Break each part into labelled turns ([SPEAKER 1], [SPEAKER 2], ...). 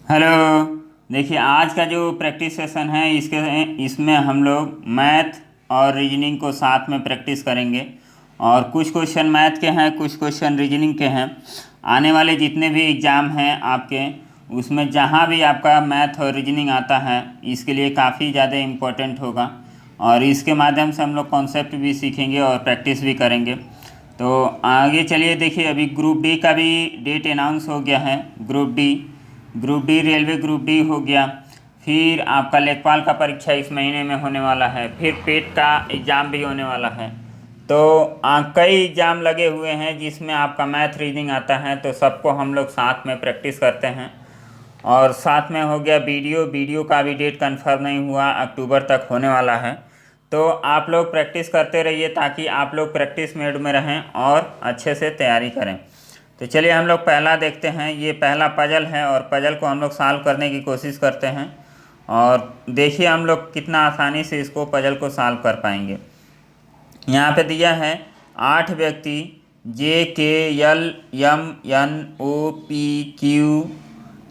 [SPEAKER 1] Hello. देखिए आज का जो प्रैक्टिस सेशन है इसमें हम लोग मैथ और रीजनिंग को साथ में प्रैक्टिस करेंगे। और कुछ क्वेश्चन मैथ के हैं, कुछ क्वेश्चन रीजनिंग के हैं। आने वाले जितने भी एग्ज़ाम हैं आपके, उसमें जहाँ भी आपका मैथ और रीजनिंग आता है इसके लिए काफ़ी ज़्यादा इम्पोर्टेंट होगा। और इसके माध्यम से हम लोग कॉन्सेप्ट भी सीखेंगे और प्रैक्टिस भी करेंगे। तो आगे चलिए, देखिए अभी ग्रुप डी का भी डेट अनाउंस हो गया है। Group D railway group D हो गया। फिर आपका लेखपाल का परीक्षा इस महीने में होने वाला है। फिर पेट का एग्ज़ाम भी होने वाला है। तो कई एग्ज़ाम लगे हुए हैं जिसमें आपका मैथ रीजनिंग आता है, तो सबको हम लोग साथ में प्रैक्टिस करते हैं। और साथ में हो गया वीडियो का भी डेट कंफर्म नहीं हुआ, अक्टूबर तक होने वाला है। तो आप लोग प्रैक्टिस करते रहिए ताकि आप लोग प्रैक्टिस मोड में रहें और अच्छे से तैयारी करें। तो चलिए हम लोग पहला देखते हैं। ये पहला पजल है और पजल को हम लोग सॉल्व करने की कोशिश करते हैं। और देखिए हम लोग कितना आसानी से इसको पजल को सॉल्व कर पाएंगे। यहाँ पे दिया है 8 व्यक्ति J K L M N O P Q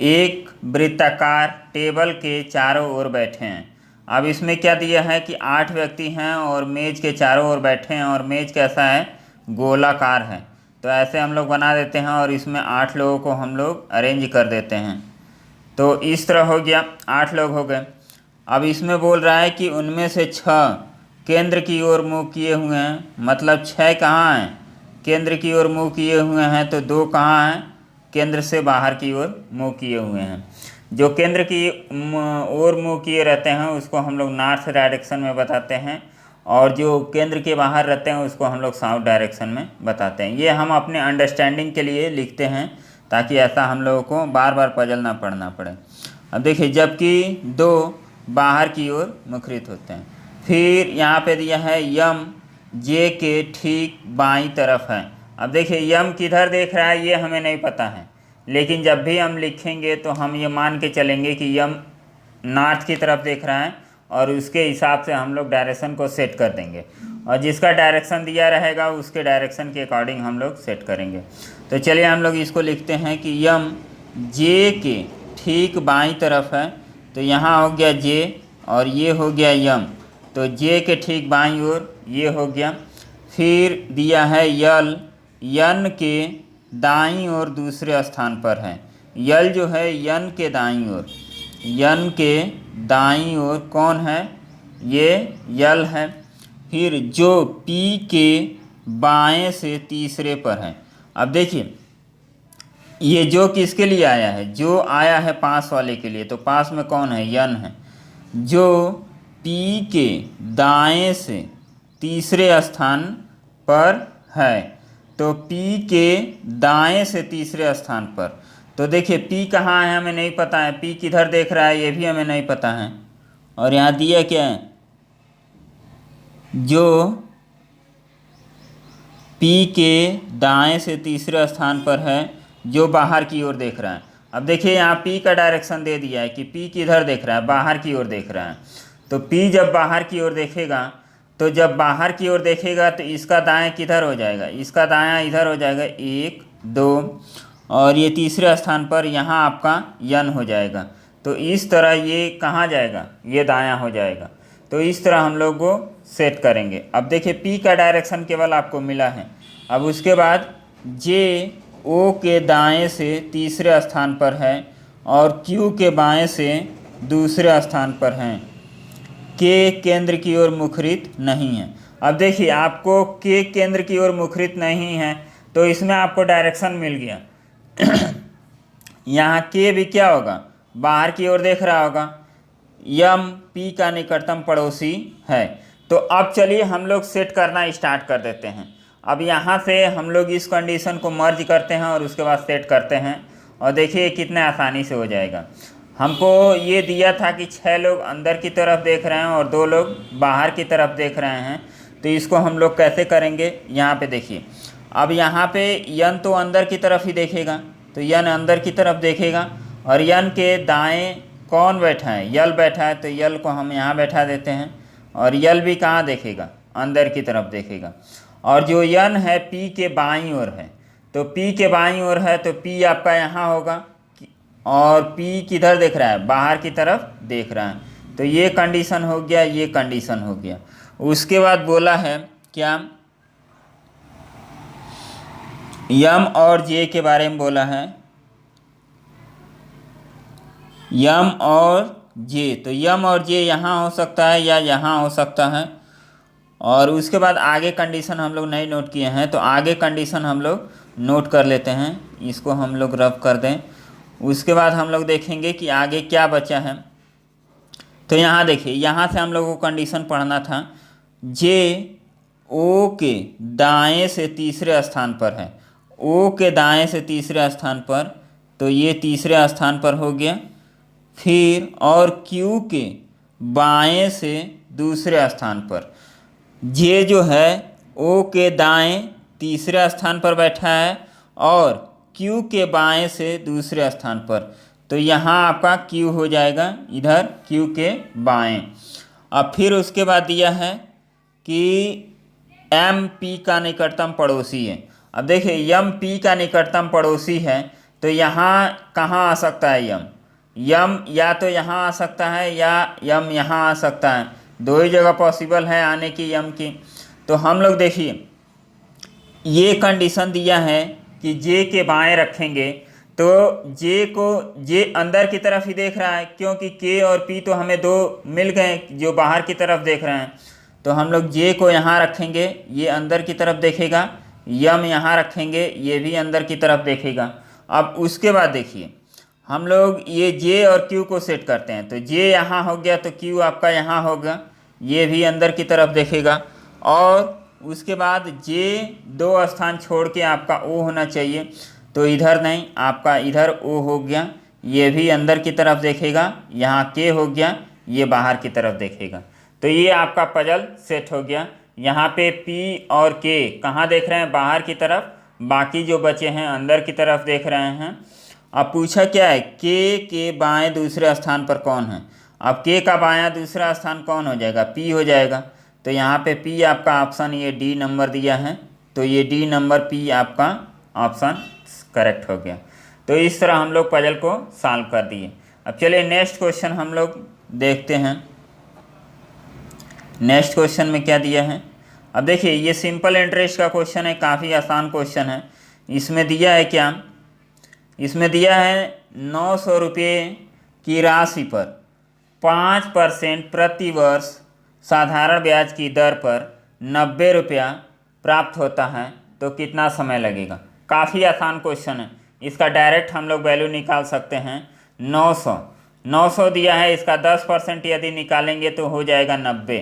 [SPEAKER 1] एक वृत्ताकार टेबल के चारों ओर बैठे हैं। अब इसमें क्या दिया है कि 8 व्यक्ति हैं और मेज के चारों ओर बैठे हैं और मेज कैसा है, गोलाकार है। तो ऐसे हम लोग बना देते हैं और इसमें 8 लोगों को हम लोग अरेंज कर देते हैं। तो इस तरह हो गया, 8 लोग हो गए। अब इसमें बोल रहा है कि उनमें से 6 केंद्र की ओर मुँह किए हुए हैं। मतलब 6 कहाँ हैं, केंद्र की ओर मुँह किए हुए हैं। तो 2 कहाँ हैं, केंद्र से बाहर की ओर मुँह किए हुए हैं। जो केंद्र की ओर मुँह किए रहते हैं उसको हम लोग नॉर्थ डायरेक्शन में बताते हैं, और जो केंद्र के बाहर रहते हैं उसको हम लोग साउथ डायरेक्शन में बताते हैं। ये हम अपने अंडरस्टैंडिंग के लिए लिखते हैं ताकि ऐसा हम लोगों को बार बार पजल ना पढ़ना पड़े। अब देखिए, जबकि 2 बाहर की ओर मुखरित होते हैं। फिर यहाँ पे दिया है यम जे के ठीक बाईं तरफ है। अब देखिए यम किधर देख रहा है ये हमें नहीं पता है, लेकिन जब भी हम लिखेंगे तो हम ये मान के चलेंगे कि यम नॉर्थ की तरफ देख रहा है और उसके हिसाब से हम लोग डायरेक्शन को सेट कर देंगे। और जिसका डायरेक्शन दिया रहेगा उसके डायरेक्शन के अकॉर्डिंग हम लोग सेट करेंगे। तो चलिए हम लोग इसको लिखते हैं कि यम जे के ठीक बाईं तरफ है। तो यहाँ हो गया जे और ये हो गया यम। तो जे के ठीक बाईं ओर ये हो गया। फिर दिया है यल, यन के दाईं ओर दूसरे स्थान पर है। यल जो है यन के दाईं ओर, यन के दाईं ओर कौन है, ये यल है। फिर जो पी के बाएं से तीसरे पर है। अब देखिए ये जो किसके लिए आया है, जो आया है पास वाले के लिए। तो पास में कौन है, यन है। जो पी के दाएं से तीसरे स्थान पर है। तो पी के दाएं से तीसरे स्थान पर। तो देखिए पी कहाँ है हमें नहीं पता है, पी किधर देख रहा है ये भी हमें नहीं पता है। और यहाँ दिया क्या है, जो पी के दाएं से तीसरे स्थान पर है, जो बाहर की ओर देख रहा है। अब देखिए यहाँ पी का डायरेक्शन दे दिया है कि पी किधर देख रहा है, बाहर की ओर देख रहा है। तो पी जब बाहर की ओर देखेगा, तो जब बाहर की ओर देखेगा तो इसका दाएं किधर हो जाएगा, इसका दायां इधर हो जाएगा, 1 2, और ये तीसरे स्थान पर यहाँ आपका यन हो जाएगा। तो इस तरह ये कहाँ जाएगा, ये दायां हो जाएगा। तो इस तरह हम लोग को सेट करेंगे। अब देखिए पी का डायरेक्शन केवल आपको मिला है। अब उसके बाद जे ओ के दाएं से तीसरे स्थान पर है और क्यू के बाएं से दूसरे स्थान पर हैं। के केंद्र की ओर मुखरित नहीं है। अब देखिए आपको के केंद्र की ओर मुखरित नहीं है तो इसमें आपको डायरेक्शन मिल गया। यहाँ के भी क्या होगा, बाहर की ओर देख रहा होगा। यम पी का निकटतम पड़ोसी है। तो अब चलिए हम लोग सेट करना स्टार्ट कर देते हैं। अब यहाँ से हम लोग इस कंडीशन को मर्ज करते हैं और उसके बाद सेट करते हैं, और देखिए कितने आसानी से हो जाएगा। हमको ये दिया था कि 6 लोग अंदर की तरफ देख रहे हैं और 2 लोग बाहर की तरफ देख रहे हैं। तो इसको हम लोग कैसे करेंगे, यहाँ पे देखिए। अब यहाँ पे यन तो अंदर की तरफ ही देखेगा, तो यन अंदर की तरफ देखेगा। और यन के दाएं कौन बैठा है, यल बैठा है। तो यल को हम यहाँ बैठा देते हैं और यल भी कहाँ देखेगा, अंदर की तरफ देखेगा। और जो यन है पी के बाईं ओर है, तो पी के बाईं ओर है तो पी आपका यहाँ होगा, और P किधर देख रहा है, बाहर की तरफ देख रहा है। तो ये कंडीशन हो गया, ये कंडीशन हो गया। उसके बाद बोला है क्या, यम और जे के बारे में बोला है, यम और जे। तो यम और जे यहाँ हो सकता है या यहाँ हो सकता है। और उसके बाद आगे कंडीशन हम लोग नहीं नोट किए हैं, तो आगे कंडीशन हम लोग नोट कर लेते हैं, इसको हम लोग रब कर दें। उसके बाद हम लोग देखेंगे कि आगे क्या बचा है। तो यहाँ देखिए, यहाँ से हम लोग को कंडीशन पढ़ना था, जे ओ के दाएं से तीसरे स्थान पर है, ओ के दाएं से तीसरे स्थान पर, तो ये तीसरे स्थान पर हो गया। फिर और क्यू के बाएं से दूसरे स्थान पर, जे जो है ओ के दाएं तीसरे स्थान पर बैठा है और क्यू के बाएं से दूसरे स्थान पर, तो यहाँ आपका क्यू हो जाएगा इधर क्यू के बाएं। अब फिर उसके बाद दिया है कि एम पी का निकटतम पड़ोसी है। अब देखिए, यम पी का निकटतम पड़ोसी है, तो यहाँ कहाँ आ सकता है यम, यम या तो यहाँ आ सकता है या यम यहाँ आ सकता है, दो ही जगह पॉसिबल है आने की यम की। तो हम लोग देखिए, ये कंडीशन दिया है कि जे के बाएं रखेंगे, तो जे अंदर की तरफ ही देख रहा है, क्योंकि के और पी तो हमें दो मिल गए जो बाहर की तरफ देख रहे हैं। तो हम लोग जे को यहाँ रखेंगे, ये अंदर की तरफ देखेगा, यम यहाँ रखेंगे, ये भी अंदर की तरफ देखेगा। अब उसके बाद देखिए, हम लोग ये जे और क्यू को सेट करते हैं, तो जे यहाँ हो गया तो क्यू आपका यहाँ होगा, ये भी अंदर की तरफ देखेगा। और उसके बाद जे दो स्थान छोड़ के आपका ओ होना चाहिए, तो इधर नहीं, आपका इधर ओ हो गया, ये भी अंदर की तरफ देखेगा, यहाँ के हो गया, ये बाहर की तरफ देखेगा। तो ये आपका पजल सेट हो गया। यहाँ पे पी और के कहाँ देख रहे हैं, बाहर की तरफ, बाकी जो बचे हैं अंदर की तरफ देख रहे हैं। अब पूछा क्या है, के बाएं दूसरे स्थान पर कौन है। अब के का बायां दूसरा स्थान कौन हो जाएगा, पी हो जाएगा। तो यहाँ पे पी आपका ऑप्शन ये डी नंबर दिया है, तो ये डी नंबर पी आपका ऑप्शन करेक्ट हो गया। तो इस तरह हम लोग पजल को सॉल्व कर दिए। अब चलिए नेक्स्ट क्वेश्चन हम लोग देखते हैं। नेक्स्ट क्वेश्चन में क्या दिया है। अब देखिए, ये सिंपल इंटरेस्ट का क्वेश्चन है, काफ़ी आसान क्वेश्चन है। इसमें दिया है क्या, इसमें दिया है 900 रुपये की राशि पर 5% प्रति वर्ष साधारण ब्याज की दर पर 90 रुपया प्राप्त होता है, तो कितना समय लगेगा। काफ़ी आसान क्वेश्चन है, इसका डायरेक्ट हम लोग वैल्यू निकाल सकते हैं। 900 दिया है, इसका 10% यदि निकालेंगे तो हो जाएगा 90।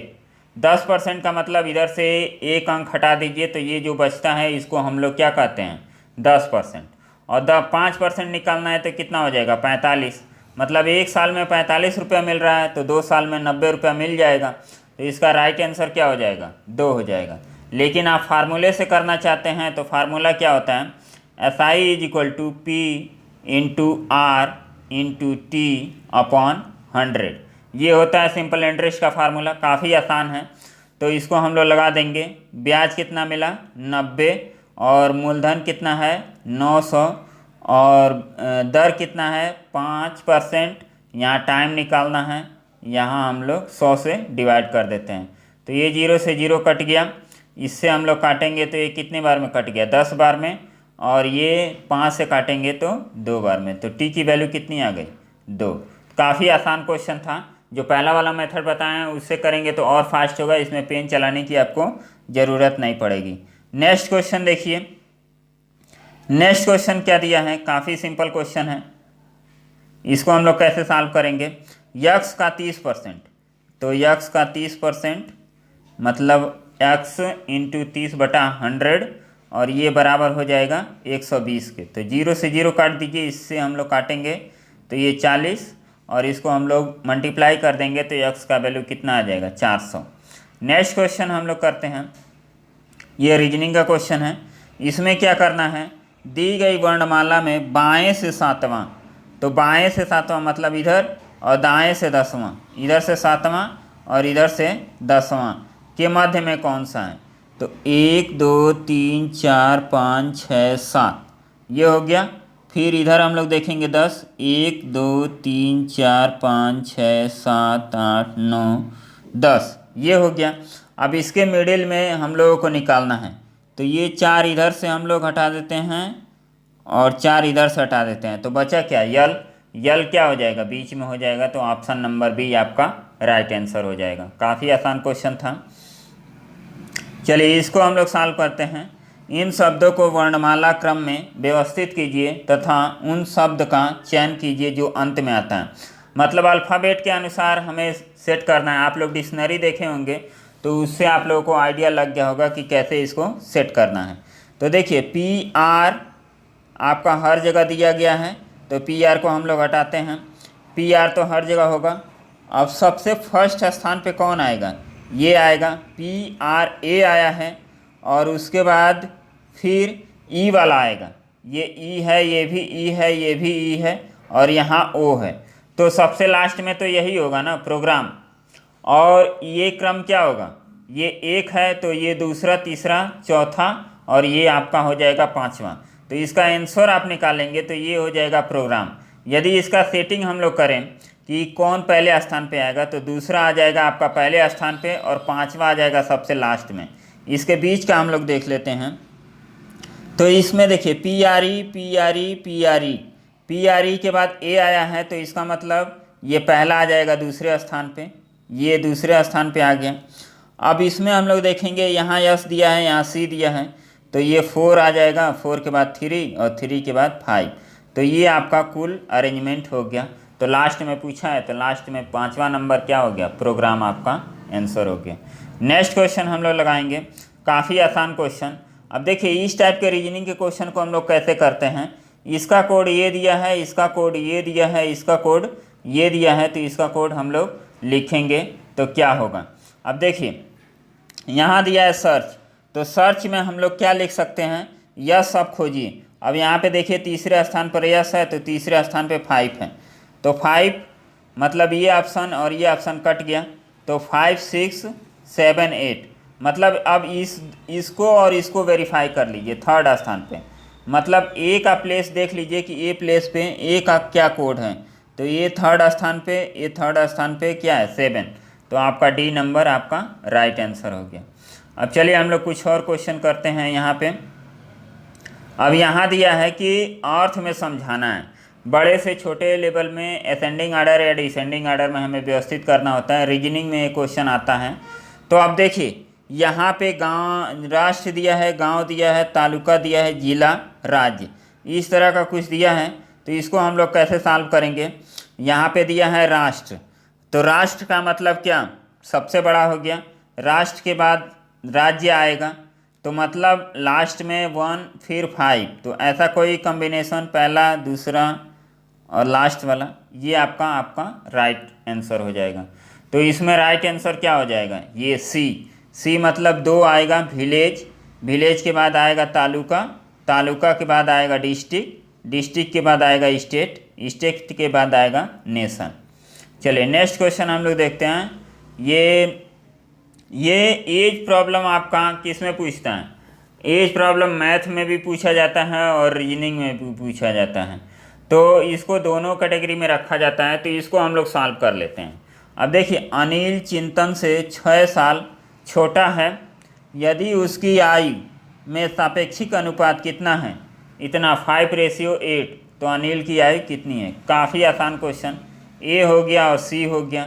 [SPEAKER 1] 10% का मतलब इधर से एक अंक हटा दीजिए, तो ये जो बचता है इसको हम लोग क्या कहते हैं, 10%। और 5% निकालना है तो कितना हो जाएगा, 45। मतलब एक साल में 45 रुपया मिल रहा है, तो 2 साल में 90 रुपया मिल जाएगा। तो इसका राइट आंसर क्या हो जाएगा, 2 हो जाएगा। लेकिन आप फार्मूले से करना चाहते हैं, तो फार्मूला क्या होता है, SI = P × R × T upon 100। ये होता है सिंपल इंटरेस्ट का फार्मूला, काफ़ी आसान है। तो इसको हम लोग लगा देंगे। ब्याज कितना मिला, 90, और मूलधन कितना है, 900, और दर कितना है, 5%। यहाँ टाइम निकालना है, यहाँ हम लोग 100 से डिवाइड कर देते हैं। तो ये 0 से 0 कट गया, इससे हम लोग काटेंगे तो ये कितने बार में कट गया, 10 बार में, और ये 5 से काटेंगे तो 2 बार में। तो टी की वैल्यू कितनी आ गई, 2। काफ़ी आसान क्वेश्चन था। जो पहला वाला मेथड बताएं उससे करेंगे तो और फास्ट होगा, इसमें पेन चलाने की आपको ज़रूरत नहीं पड़ेगी। नेक्स्ट क्वेश्चन देखिए। नेक्स्ट क्वेश्चन क्या दिया है, काफ़ी सिंपल क्वेश्चन है। इसको हम लोग कैसे सॉल्व करेंगे, यक्स का 30%, तो यक्स का 30% मतलब x × 30/100, और ये बराबर हो जाएगा 120 के। तो 0 से 0 काट दीजिए, इससे हम लोग काटेंगे तो ये 40, और इसको हम लोग मल्टीप्लाई कर देंगे तो x का वैल्यू कितना आ जाएगा, 400। नेक्स्ट क्वेश्चन हम लोग करते हैं, ये रीजनिंग का क्वेश्चन है। इसमें क्या करना है, दी गई वर्णमाला में बाएं से 7वां, तो बाएं से 7वां मतलब इधर, और दाएं से 10वां, इधर से 7वां और इधर से 10वां के मध्य में कौन सा है। तो 1 2 3 4 5 6 7 ये हो गया। फिर इधर हम लोग देखेंगे 10, 1 2 3 4 5 6 7 8 9 10, ये हो गया। अब इसके मिडिल में हम लोगों को निकालना है, तो ये 4 इधर से हम लोग हटा देते हैं और 4 इधर से हटा देते हैं, तो बचा क्या, यल। यल क्या हो जाएगा, बीच में हो जाएगा, तो ऑप्शन नंबर बी आपका राइट आंसर हो जाएगा। काफ़ी आसान क्वेश्चन था। चलिए इसको हम लोग सॉल्व करते हैं। इन शब्दों को वर्णमाला क्रम में व्यवस्थित कीजिए तथा उन शब्द का चयन कीजिए जो अंत में आता है। मतलब अल्फ़ाबेट के अनुसार हमें सेट करना है। आप लोग डिक्शनरी देखे होंगे तो उससे आप लोगों को आइडिया लग गया होगा कि कैसे इसको सेट करना है। तो देखिए पी आर आपका हर जगह दिया गया है, तो पी आर को हम लोग हटाते हैं। पी आर तो हर जगह होगा। अब सबसे फर्स्ट स्थान पे कौन आएगा, ये आएगा, पी आर ए आया है, और उसके बाद फिर ई वाला आएगा। ये ई है, ये भी ई है, ये भी ई है, और यहाँ ओ है। तो सबसे लास्ट में तो यही होगा ना, प्रोग्राम। और ये क्रम क्या होगा, ये एक है तो ये दूसरा, तीसरा, चौथा, और ये आपका हो जाएगा पांचवा। तो इसका आंसर आप निकालेंगे तो ये हो जाएगा प्रोग्राम। यदि इसका सेटिंग हम लोग करें कि कौन पहले स्थान पे आएगा, तो दूसरा आ जाएगा आपका पहले स्थान पे और पांचवा आ जाएगा सबसे लास्ट में। इसके बीच का हम लोग देख लेते हैं। तो इसमें देखिए P R E, P R E, P R E, P R E के बाद ए आया है, तो इसका मतलब ये पहला आ जाएगा दूसरे स्थान पे, ये दूसरे स्थान पे आ गया। अब इसमें हम लोग देखेंगे, यहाँ यस दिया है, यहाँ सी दिया है, तो ये 4 आ जाएगा, 4 के बाद 3 और 3 के बाद 5। तो ये आपका कुल अरेंजमेंट हो गया। तो लास्ट में पूछा है तो लास्ट में पांचवा नंबर क्या हो गया, प्रोग्राम आपका आंसर हो गया। नेक्स्ट क्वेश्चन हम लोग लगाएंगे, काफ़ी आसान क्वेश्चन। अब देखिए इस टाइप के रीजनिंग के क्वेश्चन को हम लोग कैसे करते हैं। इसका कोड ये दिया है, इसका कोड ये दिया है, इसका कोड ये दिया है, तो इसका कोड हम लोग लिखेंगे तो क्या होगा। अब देखिए यहाँ दिया है सर्च, तो सर्च में हम लोग क्या लिख सकते हैं, यस आप खोजिए। अब यहाँ पे देखिए तीसरे स्थान पर यस है, तो तीसरे स्थान पे 5 है, तो 5 मतलब ये ऑप्शन और ये ऑप्शन कट गया, तो 5 6 7 8। मतलब अब इसको और इसको वेरीफाई कर लीजिए थर्ड स्थान पे। मतलब ए का प्लेस देख लीजिए कि ए प्लेस पे ए का क्या कोड है, तो ये थर्ड स्थान पे, ये थर्ड स्थान पे क्या है 7, तो आपका डी नंबर आपका राइट आंसर हो गया। अब चलिए हम लोग कुछ और क्वेश्चन करते हैं यहाँ पे। अब यहाँ दिया है कि अर्थ में समझाना है, बड़े से छोटे लेवल में असेंडिंग आर्डर या डिसेंडिंग आर्डर में हमें व्यवस्थित करना होता है। रीजनिंग में एक क्वेश्चन आता है। तो अब देखिए यहाँ पे गांव, राष्ट्र दिया है, गांव दिया है, तालुका दिया है, जिला, राज्य, इस तरह का कुछ दिया है। तो इसको हम लोग कैसे सॉल्व करेंगे। यहाँ पे दिया है राष्ट्र, तो राष्ट्र का मतलब क्या, सबसे बड़ा हो गया। राष्ट्र के बाद राज्य आएगा, तो मतलब लास्ट में 1 फिर 5, तो ऐसा कोई कॉम्बिनेशन, पहला दूसरा और लास्ट वाला, ये आपका राइट आंसर हो जाएगा। तो इसमें राइट आंसर क्या हो जाएगा, ये सी मतलब 2 आएगा, विलेज, विलेज के बाद आएगा तालुका, तालुका के बाद आएगा डिस्ट्रिक्ट, डिस्ट्रिक्ट के बाद आएगा स्टेट, स्टेट के बाद आएगा नेशन। चलिए नेक्स्ट क्वेश्चन हम लोग देखते हैं। ये एज प्रॉब्लम आपका किस में पूछता है, एज प्रॉब्लम मैथ में भी पूछा जाता है और रीजनिंग में भी पूछा जाता है, तो इसको दोनों कैटेगरी में रखा जाता है। तो इसको हम लोग सॉल्व कर लेते हैं। अब देखिए अनिल चिंतन से 6 साल छोटा है, यदि उसकी आयु में सापेक्षिक अनुपात कितना है, इतना 5:8, तो अनिल की आयु कितनी है। काफ़ी आसान क्वेश्चन, ए हो गया और सी हो गया,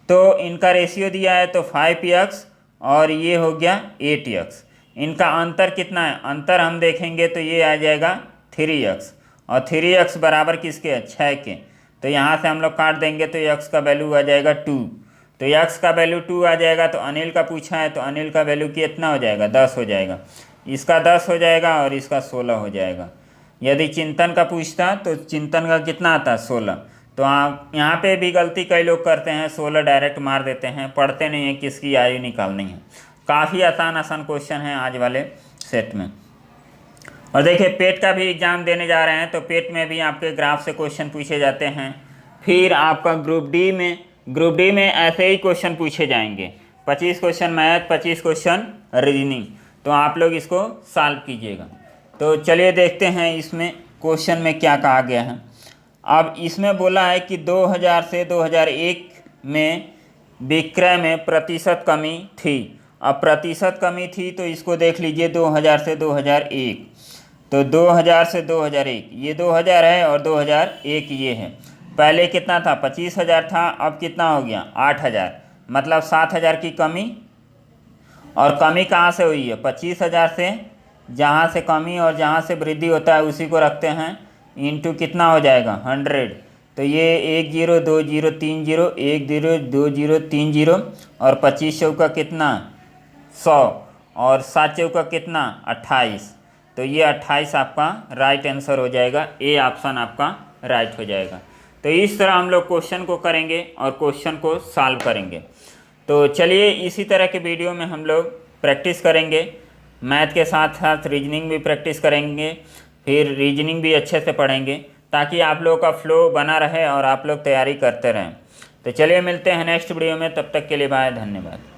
[SPEAKER 1] तो इनका रेशियो दिया है तो 5x और ये हो गया 8x। इनका अंतर कितना है, अंतर हम देखेंगे तो ये आ जाएगा 3x, और 3x बराबर किसके है, 6 के। तो यहाँ से हम लोग काट देंगे तो x का वैल्यू आ जाएगा 2, तो x का वैल्यू 2 आ जाएगा। तो अनिल का पूछा है तो अनिल का वैल्यू कितना हो जाएगा, 10 हो जाएगा। इसका 10 हो जाएगा और इसका 16 हो जाएगा। यदि चिंतन का पूछता तो चिंतन का कितना आता है, 16। तो आप यहाँ पे भी गलती कई लोग करते हैं, 16 डायरेक्ट मार देते हैं, पढ़ते नहीं है किसकी आयु निकालनी है। काफ़ी आसान क्वेश्चन है आज वाले सेट में। और देखिए पेट का भी एग्ज़ाम देने जा रहे हैं, तो पेट में भी आपके ग्राफ से क्वेश्चन पूछे जाते हैं। फिर आपका ग्रुप डी में ऐसे ही क्वेश्चन पूछे जाएंगे, 25 क्वेश्चन मैथ, 25 क्वेश्चन रीजनिंग। तो आप लोग इसको सॉल्व कीजिएगा। तो चलिए देखते हैं इसमें क्वेश्चन में क्या कहा गया है। अब इसमें बोला है कि 2000 से 2001 में विक्रय में प्रतिशत कमी थी। अब प्रतिशत कमी थी तो इसको देख लीजिए 2000 से 2001, तो 2000 से 2001 ये 2000 है और 2001 ये है। पहले कितना था 25,000 था, अब कितना हो गया 8,000, मतलब 7,000 की कमी। और कमी कहाँ से हुई है 25,000 से, जहाँ से कमी और जहाँ से वृद्धि होता है उसी को रखते हैं, इंटू कितना हो जाएगा 100। तो ये 102030 102030 और 25 चौका कितना 100 और 7 चौका कितना 28। तो ये 28 आपका राइट आंसर हो जाएगा, ए ऑप्शन आपका राइट हो जाएगा। तो इस तरह हम लोग क्वेश्चन को करेंगे और क्वेश्चन को सॉल्व करेंगे। तो चलिए इसी तरह के वीडियो में हम लोग प्रैक्टिस करेंगे, मैथ के साथ साथ रीजनिंग भी प्रैक्टिस करेंगे, फिर रीजनिंग भी अच्छे से पढ़ेंगे ताकि आप लोगों का फ्लो बना रहे और आप लोग तैयारी करते रहें। तो चलिए मिलते हैं नेक्स्ट वीडियो में, तब तक के लिए बाय, धन्यवाद।